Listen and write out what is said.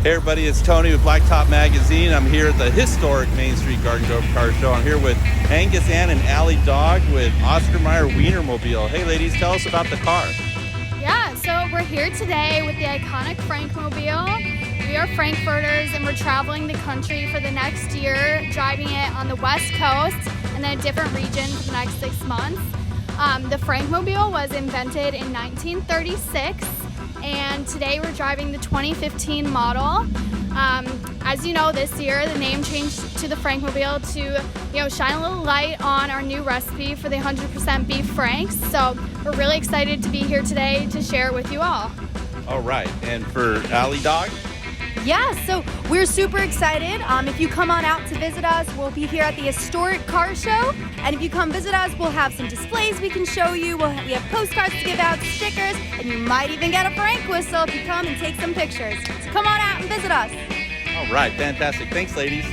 Hey everybody, it's Tony with Blacktop Magazine. I'm here at the historic Main Street Garden Grove Car Show. I'm here with Angus Ann and Allie Dog with Oscar Mayer Wienermobile. Hey ladies, tell us about the car. Yeah, so we're here today with the iconic Frankmobile. We are Frankfurters and we're traveling the country for the next year, driving it on the West Coast and then a different region for the next 6 months. The Frankmobile was invented in 1936. And today we're driving the 2015 model. As you know, this year the name changed to the Frankmobile to shine a little light on our new recipe for the 100% beef Franks. So we're really excited to be here today to share it with you all. All right, and for Allie Dog? Yeah, so we're super excited. If you come on out to visit us, we'll be here at the historic car show. And if you come visit us, we'll have some displays we can show you. We have postcards to give out, stickers, and you might even get a Frank whistle if you come and take some pictures. So come on out and visit us. All right, fantastic. Thanks, ladies.